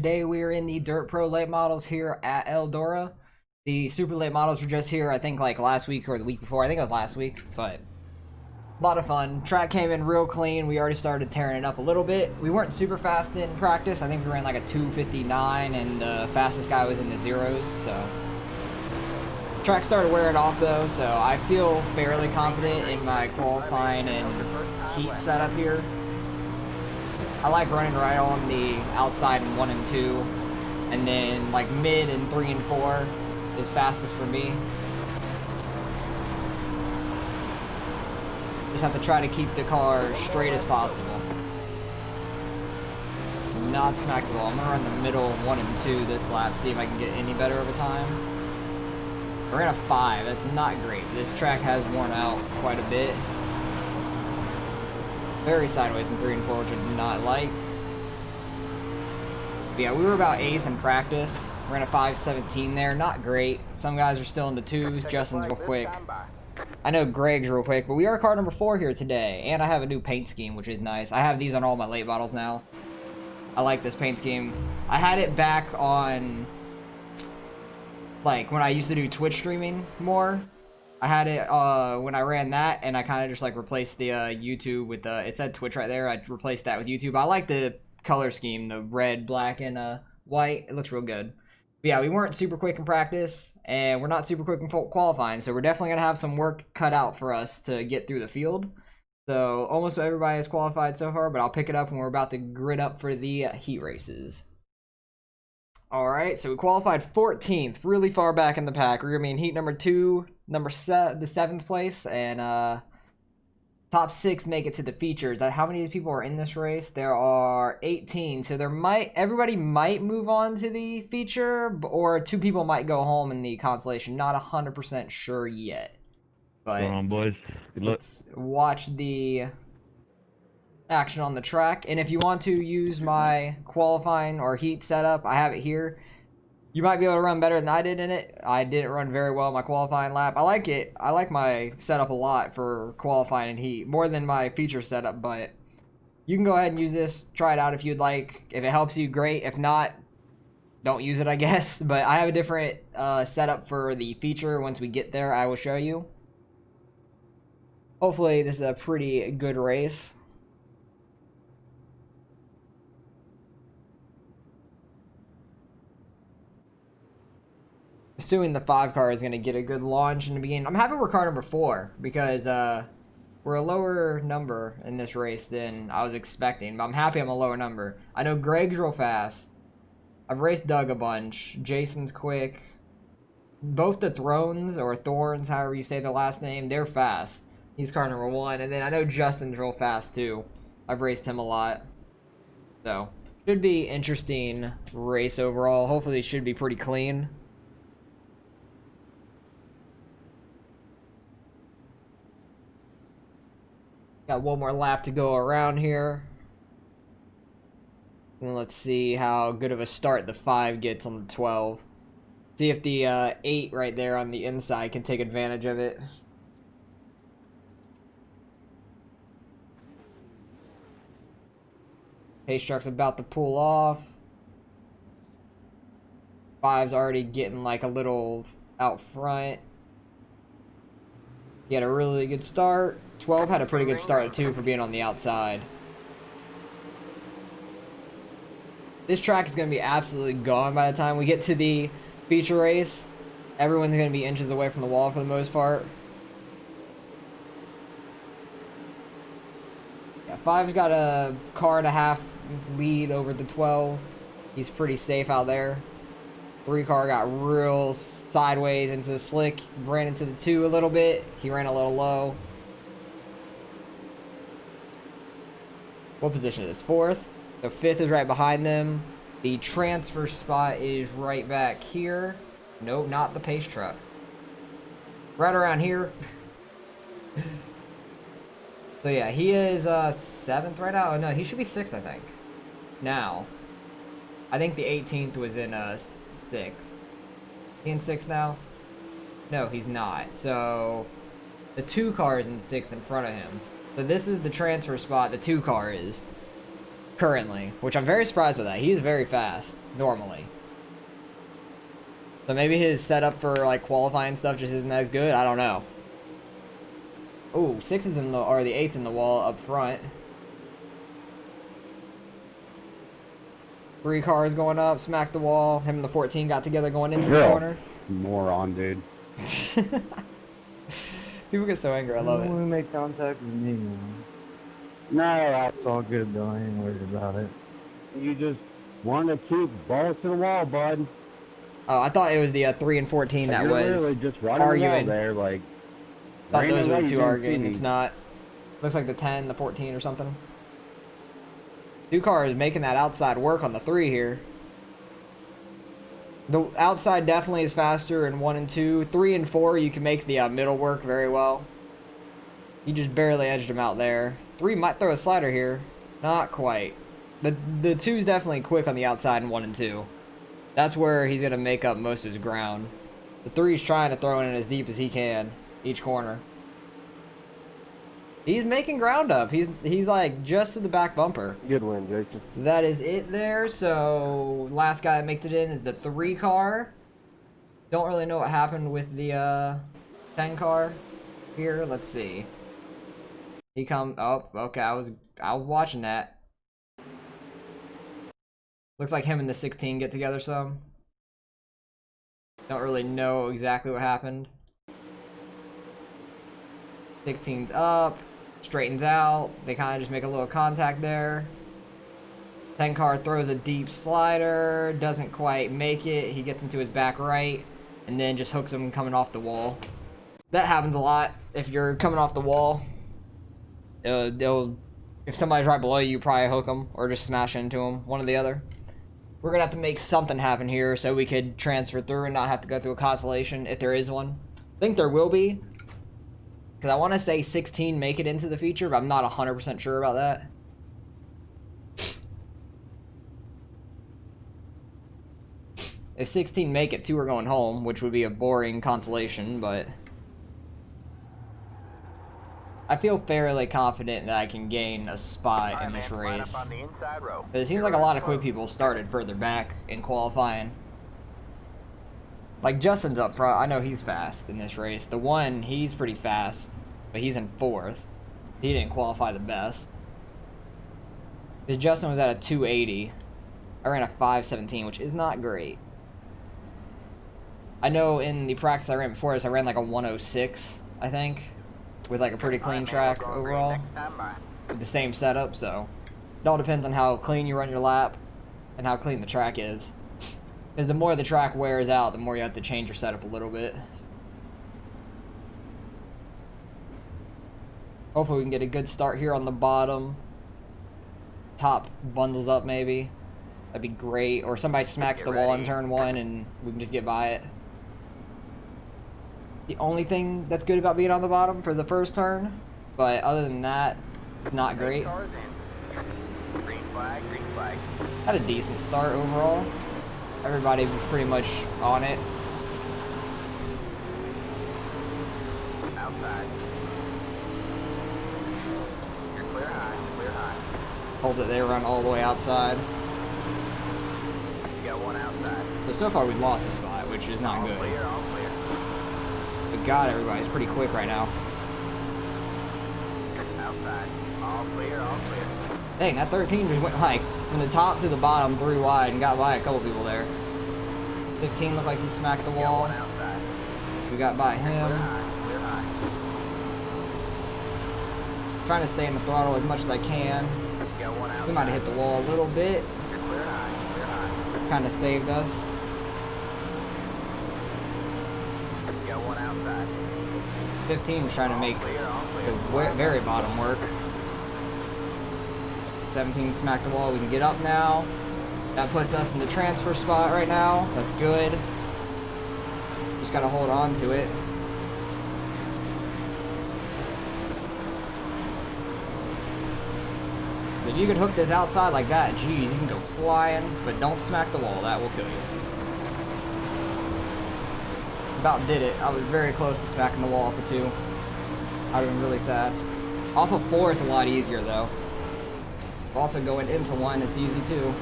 Today we are in the Dirt Pro late models here at Eldora. The super late models were just here, I think like last week or the week before. I think it was last week, but a lot of fun. Track came in real clean. We already started tearing it up a little bit. We weren't super fast in practice. I think we ran like a 2:59 and the fastest guy was in the zeros, so. Track started wearing off though, so I feel fairly confident in my qualifying and heat setup here. I like running right on the outside in 1 and 2, and then like mid and 3 and 4 is fastest for me. Just have to try to keep the car straight as possible. Not smack the wall. I'm gonna run the middle 1 and 2 this lap, see if I can get any better over time. We're in a 5. That's not great. This track has worn out quite a bit. Very sideways in 3 and 4, which I do not like. But yeah, we were about 8th in practice. We're in a 5:17 there. Not great. Some guys are still in the 2s. Justin's real quick. I know Greg's real quick, but we are car number 4 here today. And I have a new paint scheme, which is nice. I have these on all my late models now. I like this paint scheme. I had it back on, like, when I used to do Twitch streaming more. I had it when I ran that, and I kind of just like replaced the YouTube with it said Twitch right there. I replaced that with YouTube. I like the color scheme, the red, black, and white. It looks real good. But yeah, we weren't super quick in practice, and we're not super quick in qualifying, so we're definitely gonna have some work cut out for us to get through the field. So almost everybody has qualified so far, but I'll pick it up when we're about to grid up for the heat races. Alright, so we qualified 14th, really far back in the pack. We're gonna be in heat number 2, the 7th place, and top 6 make it to the features. How many people are in this race? There are 18, so everybody might move on to the feature, or 2 people might go home in the consolation. Not 100% sure yet. But going on, boys? Good luck. let's watch the action on the track. And if you want to use my qualifying or heat setup, I have it here. You might be able to run better than I did in it. I didn't run very well in my qualifying lap. I like it. I like my setup a lot for qualifying and heat, more than my feature setup, but you can go ahead and use this. Try it out if you'd like. If it helps you, great. If not, don't use it, I guess. But I have a different setup for the feature. Once we get there, I will show you. Hopefully, this is a pretty good race. Assuming the 5 car is going to get a good launch in the beginning. I'm happy we're car number 4 because we're a lower number in this race than I was expecting. But I'm happy I'm a lower number. I know Greg's real fast. I've raced Doug a bunch. Jason's quick. Both the Thrones or Thorns, however you say the last name, they're fast. He's car number 1. And then I know Justin's real fast too. I've raced him a lot. So, should be interesting race overall. Hopefully it should be pretty clean. Got one more lap to go around here. And let's see how good of a start the 5 gets on the 12. See if the 8 right there on the inside can take advantage of it. Pace truck's about to pull off. 5's already getting like a little out front. He had a really good start. 12 had a pretty good start too for being on the outside. This track is going to be absolutely gone by the time we get to the feature race. Everyone's going to be inches away from the wall for the most part. Yeah, 5's got a car and a half lead over the 12. He's pretty safe out there. 3 car got real sideways into the slick, ran into the 2 a little bit. He ran a little low. What position is this? 4th. So 5th is right behind them. The transfer spot is right back here. Nope, not the pace truck. Right around here. So yeah, he is 7th right now. Oh no, he should be 6th, I think. Now. I think the 18th was in 6th. Is he in 6th now? No, he's not. So the 2 car is in 6th in front of him. So this is the transfer spot the 2 car is. currently, which I'm very surprised with that. He's very fast normally. So maybe his setup for like qualifying stuff just isn't as good. I don't know. Ooh, 6 is in the, or the 8's in the wall up front. 3 cars going up, smack the wall. Him and the 14 got together going into the corner. Moron, dude. People get so angry. I love it. We make contact with me. No, that's all good though. I ain't worried about it. You just want to keep balls to the wall, bud. Oh, I thought it was the 3 and 14 that You're was literally just running arguing. there, like. Thought those were the 2 didn't arguing. see It's me. not. Looks like the 10, the 14 or something. 2 cars making that outside work on the 3 here. The outside definitely is faster in 1 and 2. 3 and 4, you can make the middle work very well. You just barely edged him out there. 3 might throw a slider here. Not quite. The 2's definitely quick on the outside in 1 and 2. That's where he's going to make up most of his ground. The 3's trying to throw it in as deep as he can. Each corner. He's making ground up. He's like just to the back bumper. Good win, Jason. That is it there. So last guy that makes it in is the 3 car. Don't really know what happened with the 10 car here. Let's see. He come. Oh, okay. I was watching that. Looks like him and the 16 get together some. Don't really know exactly what happened. 16's up, straightens out. They kind of just make a little contact there. 10 car throws a deep slider, doesn't quite make it. He gets into his back right, and then just hooks him coming off the wall. That happens a lot if you're coming off the wall. If somebody's right below you, probably hook them or just smash into them, one or the other. We're gonna have to make something happen here so we could transfer through and not have to go through a consolation if there is one. I think there will be. Because I want to say 16 make it into the feature, but I'm not 100% sure about that. If 16 make it, 2 are going home, which would be a boring consolation, but I feel fairly confident that I can gain a spot in this race. It seems like a lot of quick people started further back in qualifying. Like, Justin's up front. I know he's fast in this race. The 1, he's pretty fast, but he's in 4th. He didn't qualify the best. Because Justin was at a 280. I ran a 517, which is not great. I know in the practice I ran before this, I ran like a 106, I think. With like a pretty clean track overall. With the same setup, so it all depends on how clean you run your lap and how clean the track is. Because the more the track wears out, the more you have to change your setup a little bit. Hopefully we can get a good start here on the bottom. Top bundles up maybe. That'd be great. Or somebody smacks the wall in turn 1 and we can just get by it. The only thing that's good about being on the bottom for the first turn. But other than that, it's not great. Had a decent start overall. Everybody was pretty much on it. Outside. You're clear high, clear high. Hope that they run all the way outside. You got 1 outside. So far we've lost a spot, which is not good. Clear, all clear. But God, everybody's pretty quick right now. Outside. All clear, all clear. Dang, that 13 just went like from the top to the bottom 3 wide and got by a couple people there. 15 looked like he smacked the wall. One outside. We got by Clear him. high, clear high. Trying to stay in the throttle as much as I can. You got 1 outside. We might have hit the wall a little bit. You're clear high, clear high. Kind of saved us. You got 1 outside. 15 was trying to make Clear, all the clear. very bottom work. 17 smacked the wall. We can get up now. That puts us in the transfer spot right now. That's good. Just gotta hold on to it. If you could hook this outside like that, geez, you can go flying, but don't smack the wall. That will kill you. About did it. I was very close to smacking the wall off of 2. I'd have been really sad. Off of 4, it's a lot easier though. Also going into 1, it's easy too.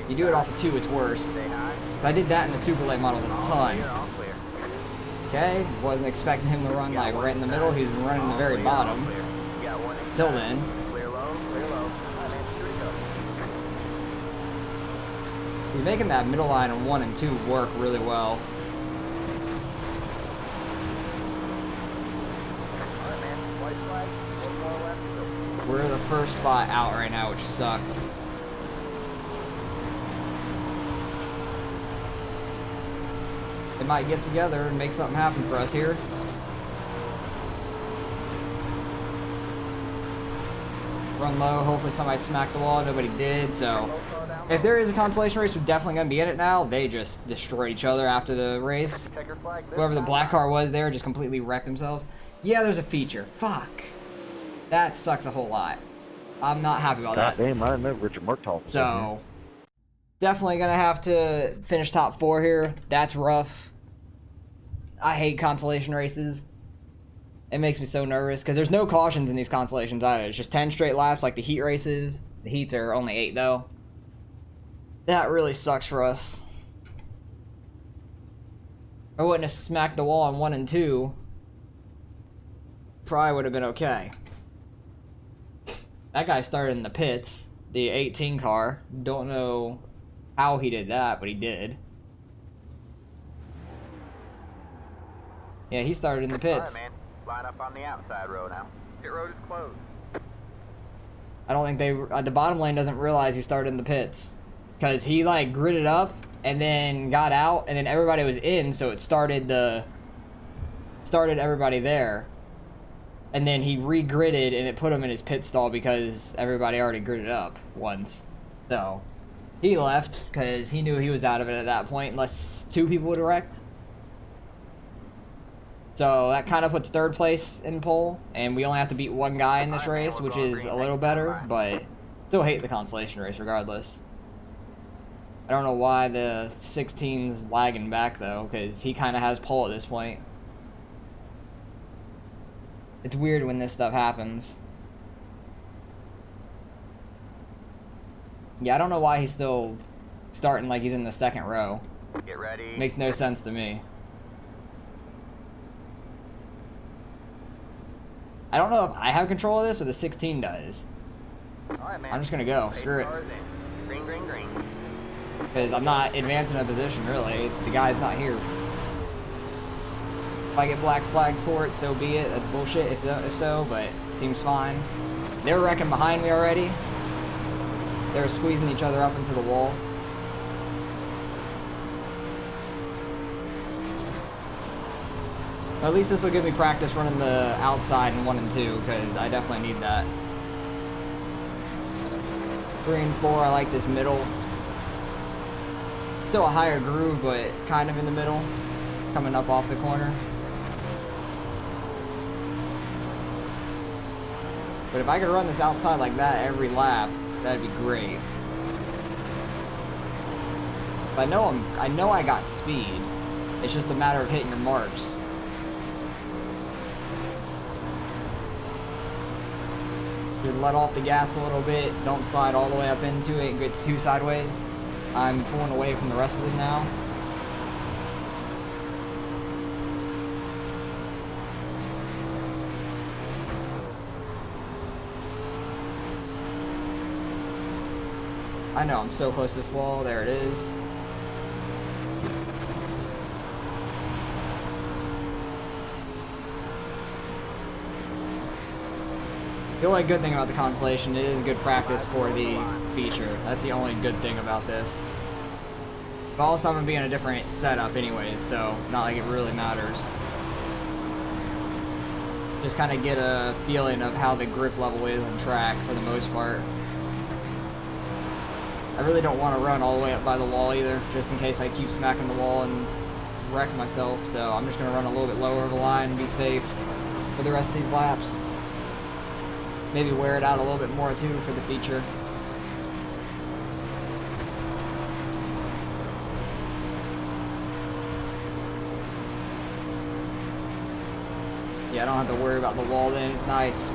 You do it off of 2, it's worse. Say hi. So I did that in the super late models a ton. Clear, all clear. Okay, wasn't expecting him to run like right in the middle. He was running the very Clear, all bottom. clear. You got one inside. Till then. Clear low, clear low. All right, man, here we go. He's making that middle line on 1 and 2 work really well. All right, man. White flag. One more left to go. We're the first spot out right now, which sucks. They might get together and make something happen for us here. Run low, hopefully somebody smacked the wall, nobody did, so if there is a consolation race, we're definitely going to be in it now. They just destroyed each other after the race. Checker flag. Whoever the black car was there just completely wrecked themselves. Yeah, there's a feature. Fuck. That sucks a whole lot. I'm not happy about God that. damn, I didn't know Richard Murtaugh was in here. So, definitely going to have to finish top 4 here. That's rough. I hate consolation races. It makes me so nervous because there's no cautions in these consolations either. It's just 10 straight laps like the heat races. The heats are only 8 though. That really sucks for us. If I wouldn't have smacked the wall on 1 and 2, probably would have been okay. That guy started in the pits, the 18 car. Don't know how he did that, but he did. Yeah, he started in the All right, pits. man. Line up on the outside row now. Pit road is closed. I don't think they the bottom lane doesn't realize he started in the pits because he like gridded up and then got out and then everybody was in, so it started everybody there, and then he re-gridded and it put him in his pit stall because everybody already gridded up once. So he left because he knew he was out of it at that point unless 2 people would have wrecked. So that kind of puts 3rd place in pole, and we only have to beat 1 guy in this Alright, man, race, we're which going is green. a little Thanks, better, bye. but still hate the consolation race regardless. I don't know why the 16's lagging back though, because he kind of has pole at this point. It's weird when this stuff happens. Yeah, I don't know why he's still starting like he's in the 2nd row. Get ready. Makes no sense to me. I don't know if I have control of this or the 16 does. All right, man. I'm just gonna go. Pace Screw it. cars in. Green, green, green. Because I'm not advancing a position, really. The guy's not here. If I get black flagged for it, so be it. That's bullshit if so, but it seems fine. They were wrecking behind me already. They were squeezing each other up into the wall. At least this will give me practice running the outside in 1 and 2, because I definitely need that. 3 and 4, I like this middle. Still a higher groove, but kind of in the middle, coming up off the corner. But if I could run this outside like that every lap, that'd be great. But I know I got speed. It's just a matter of hitting your marks. Just let off the gas a little bit. Don't slide all the way up into it and get too sideways. I'm pulling away from the rest of them now. I know, I'm so close to this wall. There it is. The only good thing about the consolation, it is good practice for the feature. That's the only good thing about this. But also I'm going to be in a different setup anyways, so not like it really matters. Just kind of get a feeling of how the grip level is on track for the most part. I really don't want to run all the way up by the wall either, just in case I keep smacking the wall and wreck myself. So I'm just going to run a little bit lower of the line and be safe for the rest of these laps. Maybe wear it out a little bit more too for the feature. Yeah, I don't have to worry about the wall then, it's nice.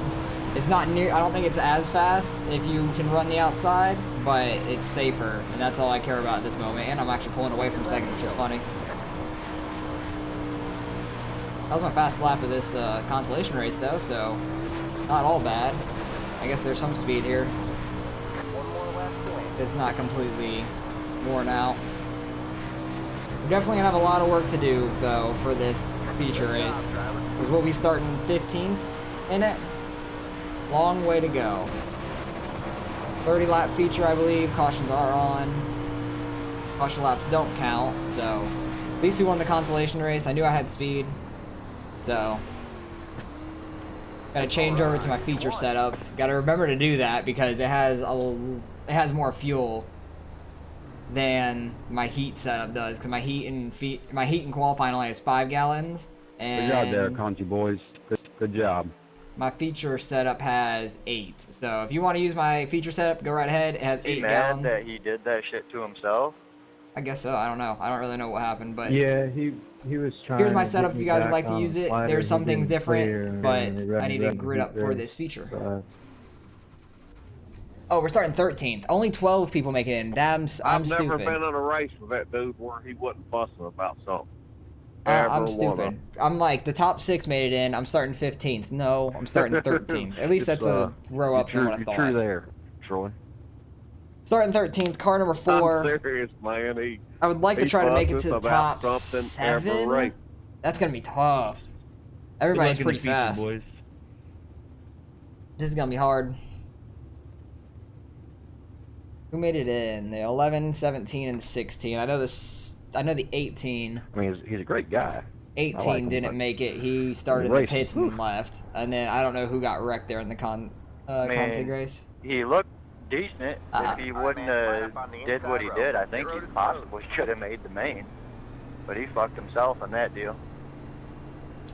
It's not near, I don't think it's as fast if you can run the outside, but it's safer, and that's all I care about at this moment. And I'm actually pulling away from second, which is funny. That was my fast lap of this consolation race, though, so not all bad. I guess there's some speed here. It's not completely worn out. We're definitely gonna have a lot of work to do, though, for this feature race, because we'll be starting 15th in it. Long way to go. 30 lap feature, I believe. Cautions are on. Caution laps don't count, so at least we won the consolation race. I knew I had speed, so gotta change over to my feature setup. Gotta remember to do that because it has more fuel than my heat setup does. Because my heat and qualifying only has 5 gallons. And Good job there, Conti boys. Good job. my feature setup has 8. So if you want to use my feature setup, go right ahead. It has 8 gallons. That he did that shit to himself? I guess so. I don't know. I don't really know what happened, but Yeah, he was trying. here's my to setup get if me you guys would back like to on use it. sliders. There's He some things didn't clear, different, and but then I need to running grid up for through. this feature. So, Oh, we're starting 13th. Only 12 people make it in. Damn, I'm I've never stupid. been in a race with that dude where he wasn't fussing about something. I'm Ever stupid. wanna. I'm like, the top 6 made it in. I'm starting 15th. No, I'm starting 13th. At least It's, that's a row up from what I You're thought. true there, Troy. Starting 13th, car number 4. I'm serious, man. I would like to he try to make it fusses to the about top something every 7. race. That's gonna be tough. Everybody's pretty fast. Boys. This is gonna be hard. Who made it in? The 11, 17, and 16. I know this. I know the 18. I mean, he's a great guy. 18 I like him, didn't but- make it. He started in the Racing. pits and left. And then I don't know who got wrecked there in the config race. He looked decent. If he wouldn't have did what he did, I think he possibly could have made the main. But he fucked himself in that deal.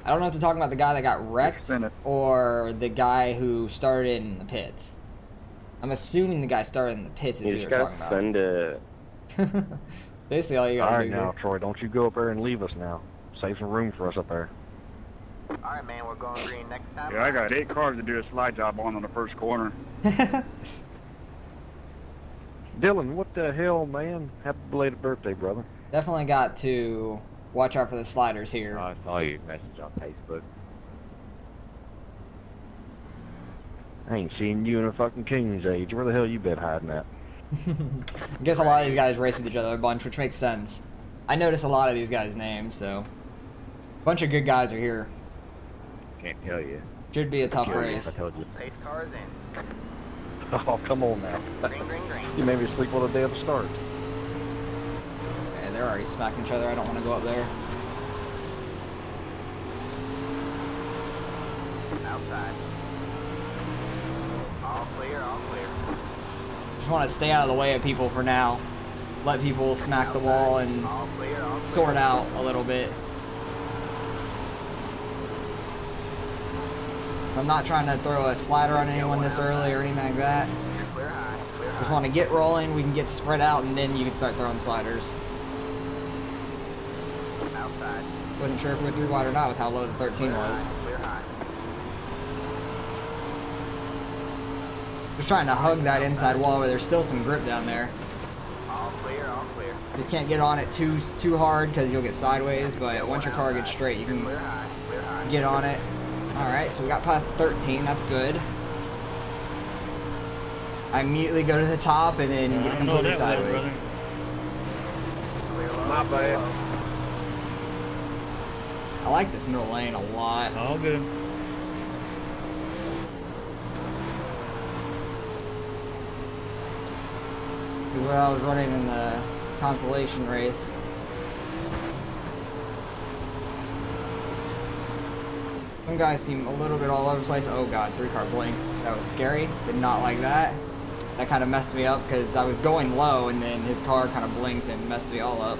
I don't know if they're talking about the guy that got wrecked Spin it. or the guy who started in the pits. I'm assuming the guy started in the pits is You who just they're gotta talking about. send a... Basically, all you All gotta right do. now, Troy, don't you go up there and leave us now. Save some room for us up there. Alright, man, we're going green next time. Yeah, I got 8 cars to do a slide job on the first corner. Dylan, what the hell, man? Happy belated birthday, brother. Definitely got to watch out for the sliders here. I saw your message on Facebook. I ain't seen you in a fucking king's age. Where the hell you been hiding at? I guess a lot of these guys race with each other a bunch, which makes sense. I notice a lot of these guys' names, so a bunch of good guys are here. Can't tell you. Should be a tough I race. told you. Pace cars in. Oh, come on now. Green, green, green. You made me sleep while the damn starts. Yeah, they're already smacking each other. I don't want to go up there. Outside. All clear, all clear. Just want to stay out of the way of people for now. Let people smack the wall and All clear, all clear. sort out a little bit. I'm not trying to throw a slider on anyone this early or anything like that. Clear high, clear Just high. want to get rolling, we can get spread out, and then you can start throwing sliders. Outside. Wasn't sure if we were through wide or not with how low the 13 Clear was. high, clear high. Just trying to hug that inside wall where there's still some grip down there. All clear, all clear. Just can't get on it too hard because you'll get sideways, but once your car gets straight, you can Clear high, clear high. get on it. Alright, so we got past 13, that's good. I immediately go to the top and then get completely sideways. Clear low. My bad. I like this middle lane a lot. All good. Because when I was running in the consolation race, some guys seem a little bit all over the place. Oh god, 3-car blinked. That was scary. Did not like that. That kind of messed me up because I was going low and then his car kind of blinked and messed me all up.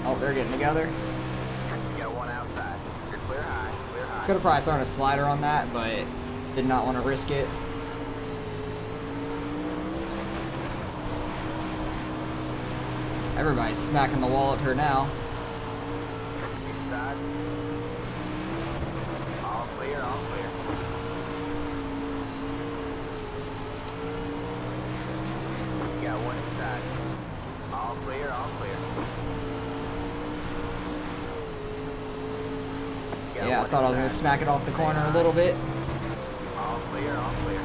Oh, they're getting together. You got one outside. You're clear high, clear high. Could have probably thrown a slider on that, but did not want to risk it. Everybody's smacking the wall up here now. East side. All clear, all clear. thought I was gonna smack it off the corner a little bit. All clear, all clear.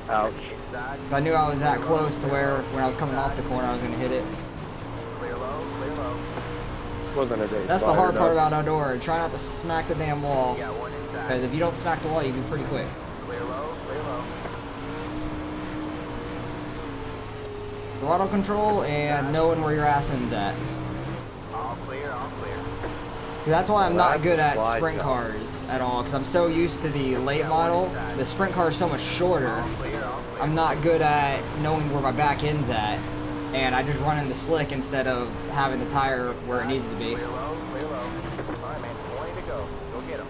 Ouch. Inside, I knew I was that close to where when I was coming off the corner I was gonna hit it. clear low, clear low. Wasn't a day. That's the hard part about Eldora. Try not to smack the damn wall. You got one inside. Because if you don't smack the wall, you can pretty quick. Clear low, clear low. Throttle control and knowing where your ass ends at. All clear, all clear. 'Cause that's why I'm not good at sprint cars at all. Because I'm so used to the late model. The sprint car is so much shorter. Clear, all clear. I'm not good at knowing where my back end's at. And I just run in the slick instead of having the tire where it needs to be. Clear low, clear low. All right, man, 20 to go. Go get him.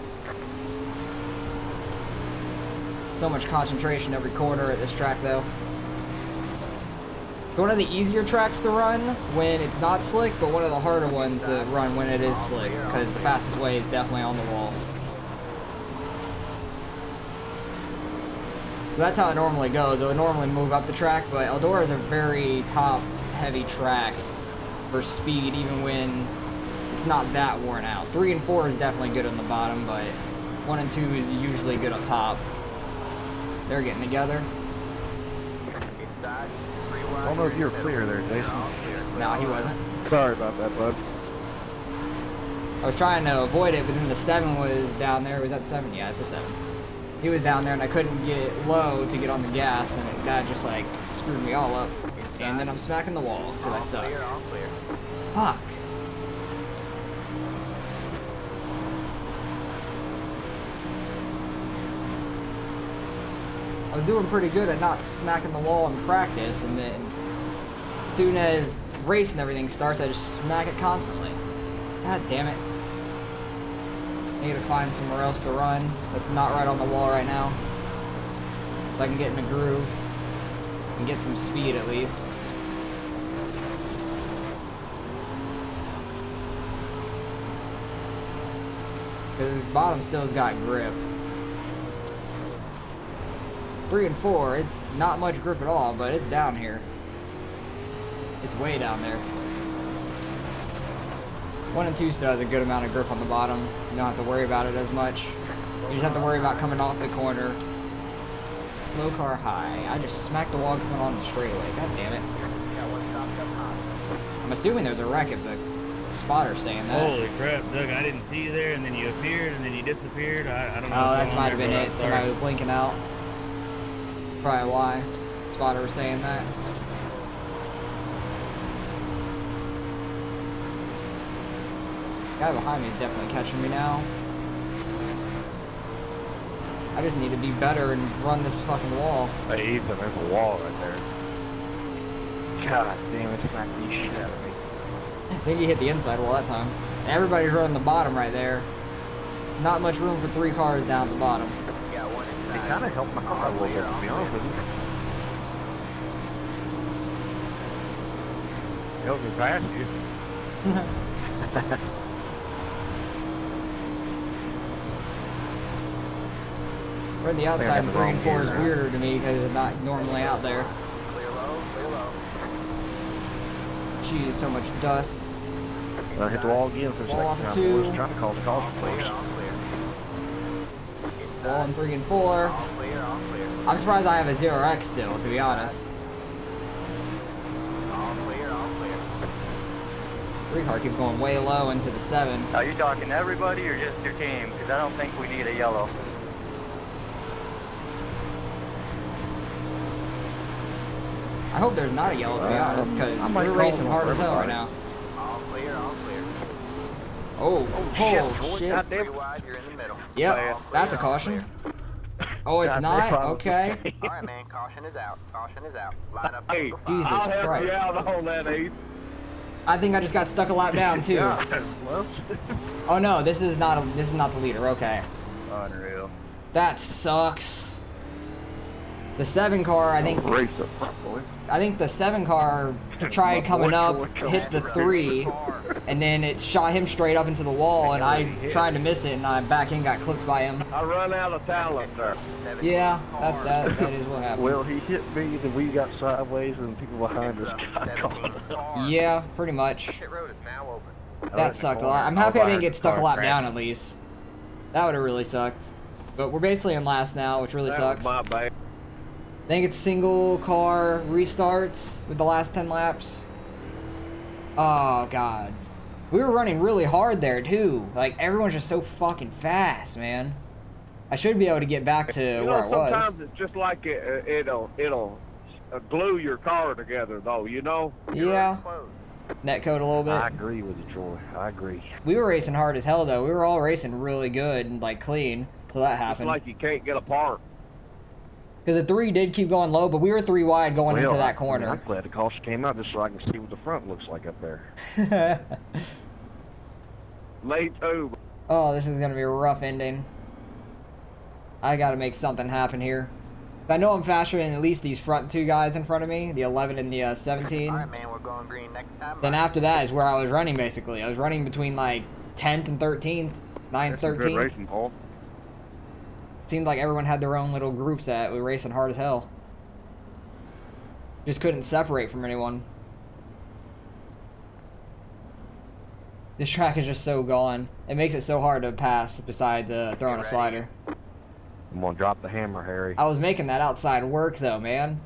So much concentration every corner at this track though. One of the easier tracks to run when it's not slick, but one of the harder ones to run when it is slick, because the fastest way is definitely on the wall. So that's how it normally goes. It would normally move up the track, but Eldora is a very top-heavy track for speed, even when it's not that worn out. 3 and 4 is definitely good on the bottom, but 1 and 2 is usually good up top. They're getting together. Inside, three I wide. don't know if you were clear there, Jason. All clear, clear. No, he wasn't. Sorry about that, bud. I was trying to avoid it, but then the 7 was down there. Was that 7? Yeah, it's a 7. He was down there, and I couldn't get low to get on the gas, and that just like screwed me all up. And then I'm smacking the wall because I All suck. clear, all clear. Fuck. I was doing pretty good at not smacking the wall in practice, and then as soon as race and everything starts, I just smack it constantly. God damn it. I need to find somewhere else to run that's not right on the wall right now. So I can get in a groove and get some speed at least. Because this bottom still's got grip. 3 and 4, it's not much grip at all, but it's down here. It's way down there. 1 and 2 still has a good amount of grip on the bottom. You don't have to worry about it as much. You just have to worry about coming off the corner. Slow car high. I just smacked the wall coming on the straightaway. God damn it. Got one stopped up high. I'm assuming there's a wreck if the spotter's saying that. Holy crap, Doug, I didn't see you there, and then you appeared, and then you disappeared. I don't know. Oh, what's that going might on have been there, it. bud. Somebody Sorry. was blinking out. Probably why the spotter was saying that. The guy behind me is definitely catching me now. I just need to be better and run this fucking wall. Hey, Ethan, there's a wall right there. God damn it, smack the shit out of me. I think he hit the inside wall that time. Everybody's running the bottom right there. Not much room for 3 cars down at the bottom. Got one It inside. kind of helped my car a little bit, to be honest with you. It helped me pass you. Where the outside in 3 and 4 is weirder to me because it's not normally out there. Clear low, clear low. Jeez, so much dust. I hit the wall again for a Wall second off time. I 2. was trying to call the caution, Clear, please. all clear. Wall in 3 and 4. All clear, all clear. I'm surprised I have a 0x still, to be honest. All clear, all clear. 3 car keeps going way low into the 7. Are you talking to everybody or just your team? Because I don't think we need a yellow. I hope there's not a yellow, to be honest, because I might we're call racing one hard for as hell right everybody. now. All clear, all clear. Oh, shit, shit. God Three wide, you're in the middle. Yep, that's a caution. Oh, it's God not? damn, I was Okay. All right, man, caution is out. Caution is out. Line up. Hey, go Jesus I'll five. help Christ. you out on that, Ethan. I think I just got stuck a lap down, too. God, well, Oh, no, this is not the leader. Okay. unreal. That sucks. The 7 car, I think Race up front, boy. the 7 car tried coming up, hit the 3, and then it shot him straight up into the wall, and I tried to miss it, and I back end got clipped by him. I run out of talent there. Yeah, that is what happened. Well, he hit me, then we got sideways, and people behind us got caught. Yeah, pretty much. Pit road is now open. That sucked a lot. I'm happy I didn't get stuck a lap down at least. That would have really sucked. But we're basically in last now, which really sucks. My bad. I think it's single car restarts with the last 10 laps. Oh, God. We were running really hard there, too. Like, everyone's just so fucking fast, man. I should be able to get back to where I was. Sometimes it's just like it'll glue your car together, though, you know? Yeah. Netcode a little bit. I agree with you, Troy. I agree. We were racing hard as hell, though. We were all racing really good and, like, clean until that It's happened. like you can't get apart. Because the 3 did keep going low, but we were 3 wide going into that corner. I'm glad the caution came out just so I can see what the front looks like up there. Late too. Oh, this is going to be a rough ending. I got to make something happen here. If I know I'm faster than at least these front 2 guys in front of me, the 11 and the 17. All right, man, we're going green next time. Then after that is where I was running, basically. I was running between, like, 10th and 13th, 9th, That's a good 13th. racing, Paul. Seemed like everyone had their own little groups that were racing hard as hell. Just couldn't separate from anyone. This track is just so gone. It makes it so hard to pass besides throwing a slider. I'm gonna drop the hammer, Harry. I was making that outside work though, man.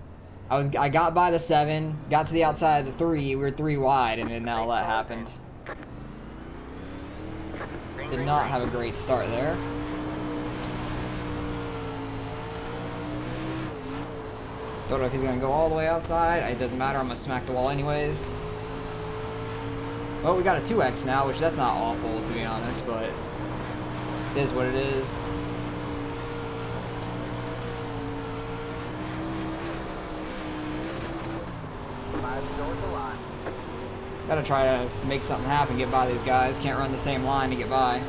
I got by the 7, got to the outside of the 3, we were 3 wide, and then all that happened. Did not have a great start there. Don't know if he's gonna go all the way outside. It doesn't matter, I'm gonna smack the wall anyways. Well, we got a 2X now, which that's not awful to be honest, but it is what it is. Gotta try to make something happen, get by these guys. Can't run the same line to get by.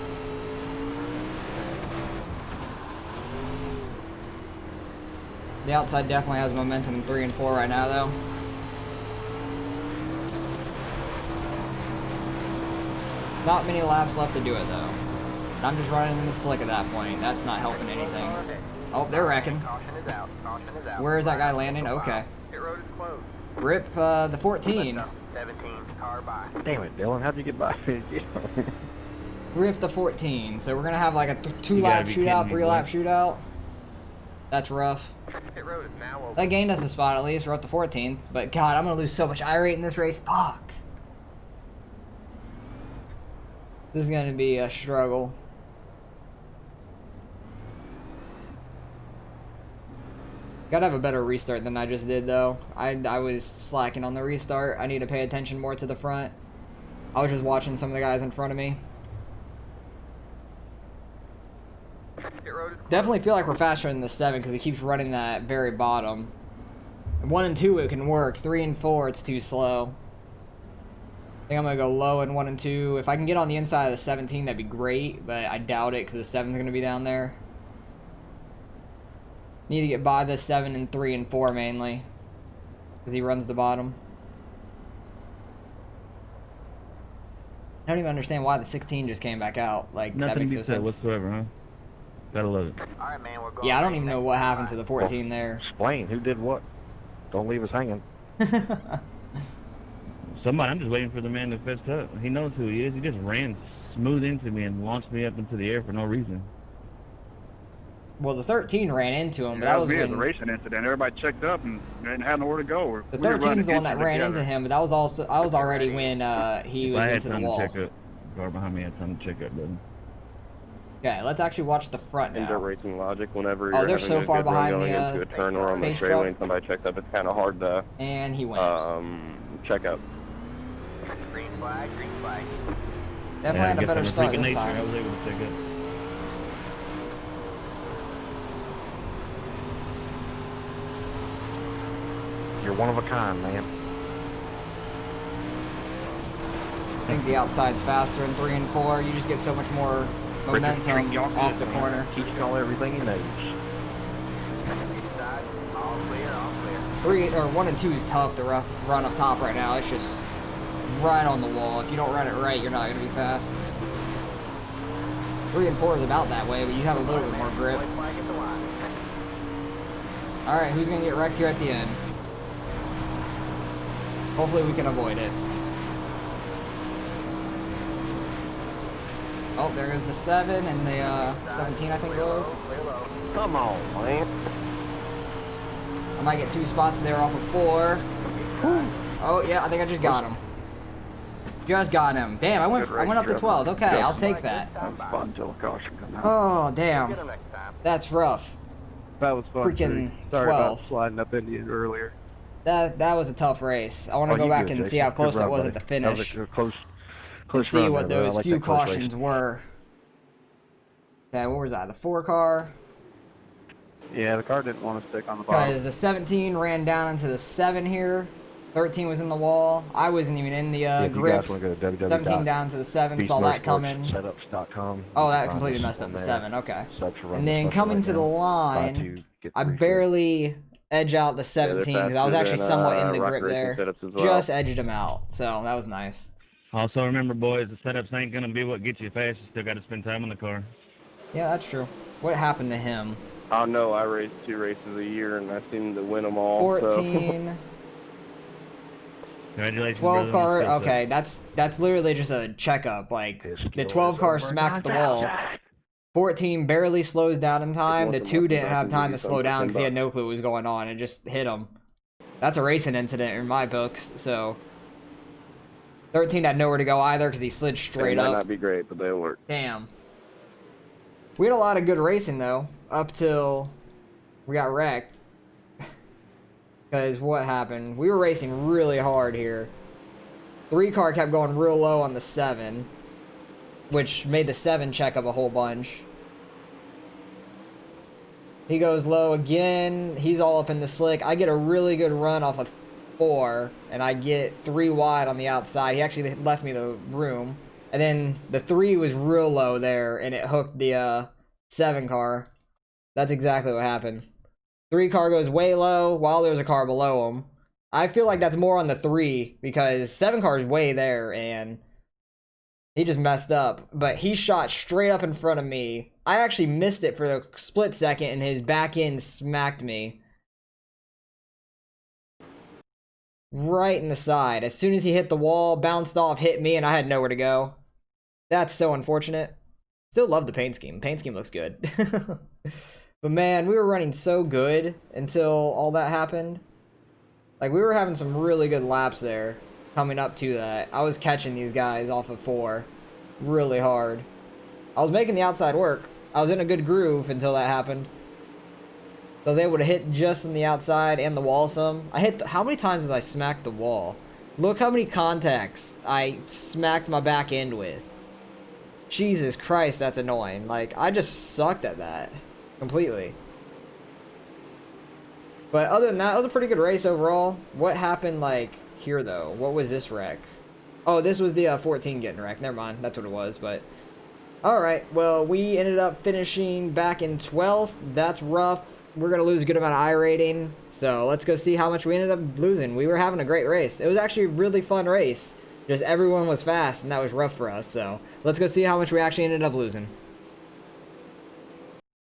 The outside definitely has momentum in 3 and 4 right now, though. Not many laps left to do it, though. And I'm just running in the slick at that point. That's not helping anything. Oh, they're wrecking. Where is that guy landing? Okay. Rip the 14. 17, car by. Damn it, Dylan, how'd you get by? Rip the 14. So we're gonna have like a 2 You lap gotta be shootout, kidding me, 3 boy. lap shootout. That's rough. Pit road is now open. That gained us a spot at least. We're up to 14th. But God, I'm gonna lose so much iRate in this race. Fuck. This is gonna be a struggle. Gotta have a better restart than I just did though. I was slacking on the restart. I need to pay attention more to the front. I was just watching some of the guys in front of me. Pit road is Definitely feel like we're faster than the 7 because he keeps running that very bottom. 1 and 2 it can work. 3 and 4 it's too slow. I think I'm gonna go low in 1 and 2. If I can get on the inside of the 17 that'd be great, but I doubt it because the 7's gonna be down there. Need to get by the 7 and 3 and 4 mainly because he runs the bottom. I don't even understand why the 16 just came back out. Like that Nothing makes to no be said sense. whatsoever, huh? Gotta love it. all right, man, we're going Yeah, I don't green even know next what time happened by. to the 14 there. Explain who did what. Don't leave us hanging. Somebody, I'm just waiting for the man to fess up. He knows who he is. He just ran smooth into me and launched me up into the air for no reason. Well, the 13 ran into him, but That that was was me at the when racing incident. Everybody checked up and didn't have nowhere to go. the We were 13 running is the one that against ran each into other. him, but that was also I was already when he If was I had into the time wall. to check up. The car behind me had time to check up, brother. Okay, let's actually watch the front In dirt now. racing logic, whenever Oh, you're they're having so a far good run behind going the, into a turn or on the pace straightaway truck. and somebody checks up, it's kind of hard to And he went. check up. Green flag, green flag. Definitely I had a guess better I'm start freak of this nature. I time. was able to check up. You're one of a kind, man. I think the outside's faster in 3 and 4. You just get so much more momentum off the corner. Teaching all everything he knows. Inside, all clear, all clear. 3 or 1 and 2 is tough to run up top right now. It's just right on the wall. If you don't run it right, you're not going to be fast. 3 and 4 is about that way, but you have a little bit more grip. White flag at the line. All right, who's going to get wrecked here at the end? Hopefully we can avoid it. Oh, there goes the 7 and the 17, I think it was. Come on, man. I might get 2 spots there off of 4. Oh, yeah, I think I just got him. Just got him. Damn, I went up to 12th. Okay, I'll take that. That was fun until the caution come out. Oh, damn. That's rough. That was fun. Freaking too. Sorry about 12th. sliding up into you earlier. That was a tough race. I want to Oh, go you back good, and see Jason. how close Good that run, was buddy. at the That was finish. a close And see run what there, but I those like few that close race. cautions were. Okay, what was that? The 4 car. Yeah, the car didn't want to stick on the bottom. Because the 17 ran down into the 7 here. 13 was in the wall. I wasn't even in the If you grip. guys want to go to 17 down to the 7. Saw that coming. Setups.com. Oh, that completely messed up the 7. Okay. Subs for And then coming to the line, I barely edge out the 17 because I was actually somewhat in the grip there. Just edged him out. So that was nice. Also remember, boys, the setups ain't gonna be what gets you fast. You still got to spend time on the car. Yeah, that's true. What happened to him? I know I raced 2 races a year and I seem to win them all. 14. Congratulations, 12 brother. car. Okay, that's literally just a checkup. Like the 12 car smacks the wall. 14 barely slows down in time. The 2 didn't have time to slow down because he had no clue what was going on and just hit him. That's a racing incident in my books. So 13 had nowhere to go either because he slid straight They might up. not be great, but they'll work. Damn. We had a lot of good racing though, up till we got wrecked. Because what happened? We were racing really hard here. 3 car kept going real low on the 7, which made the 7 check up a whole bunch. He goes low again. He's all up in the slick. I get a really good run off of 4, and I get 3 wide on the outside. He actually left me the room. And then the 3 was real low there, and it hooked the 7 car. That's exactly what happened. 3 car goes way low while there's a car below him. I feel like that's more on the 3 because 7 car is way there and he just messed up. But he shot straight up in front of me. I actually missed it for a split second and his back end smacked me. Right in the side. As soon as he hit the wall, bounced off, hit me, and I had nowhere to go. That's so unfortunate. Still love the paint scheme. Paint scheme looks good. But man, we were running so good until all that happened. Like, we were having some really good laps there coming up to that. I was catching these guys off of 4 really hard. I was making the outside work. I was in a good groove until that happened. I was able to hit just on the outside and the wall some. I hit, how many times did I smack the wall? Look how many contacts I smacked my back end with. Jesus Christ, that's annoying. Like, I just sucked at that. Completely. But other than that, it was a pretty good race overall. What happened, like, here, though? What was this wreck? Oh, this was the 14 getting wrecked. Never mind. That's what it was, but... Alright, well, we ended up finishing back in 12th. That's rough. We're going to lose a good amount of iRating. So, let's go see how much we ended up losing. We were having a great race. It was actually a really fun race. Just everyone was fast, and that was rough for us. So, let's go see how much we actually ended up losing.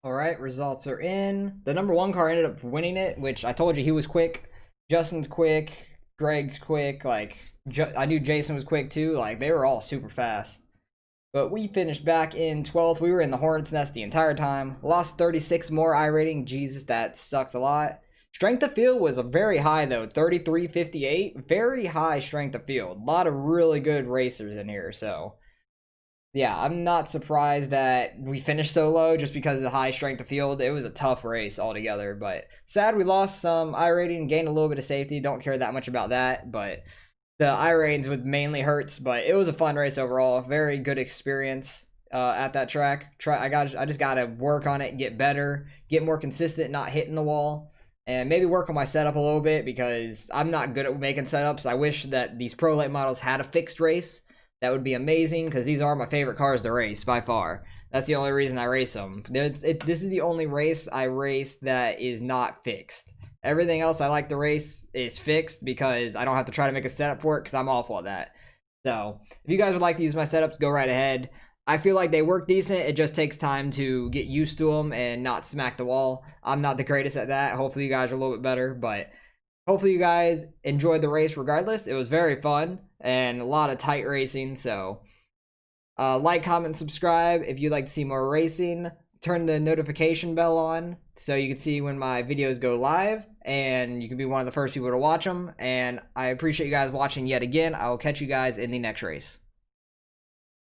Alright, results are in. The number 1 car ended up winning it, which I told you he was quick. Justin's quick. Greg's quick. Like, I knew Jason was quick too. Like, they were all super fast. But we finished back in 12th. We were in the Hornet's Nest the entire time. Lost 36 more iRating. Jesus, that sucks a lot. Strength of field was a very high though. 33.58. Very high strength of field. A lot of really good racers in here, so... Yeah, I'm not surprised that we finished so low just because of the high strength of field. It was a tough race altogether, but sad we lost some iRating, gained a little bit of safety. Don't care that much about that, but the iRatings would mainly hurts, but it was a fun race overall. Very good experience at that track. I just got to work on it, get better, get more consistent, not hitting the wall, and maybe work on my setup a little bit because I'm not good at making setups. I wish that these Pro Late models had a fixed race. That would be amazing because these are my favorite cars to race by far. That's the only reason I race them. This is the only race I race that is not fixed. Everything else I like to race is fixed because I don't have to try to make a setup for it because I'm awful at that. So if you guys would like to use my setups, go right ahead. I feel like they work decent. It just takes time to get used to them and not smack the wall. I'm not the greatest at that. Hopefully you guys are a little bit better, but hopefully you guys enjoyed the race regardless. It was very fun and a lot of tight racing, so Like, comment, subscribe if you'd like to see more racing. Turn the notification bell on so you can see when my videos go live, and you can be one of the first people to watch them. And I appreciate you guys watching yet again. I will catch you guys in the next race.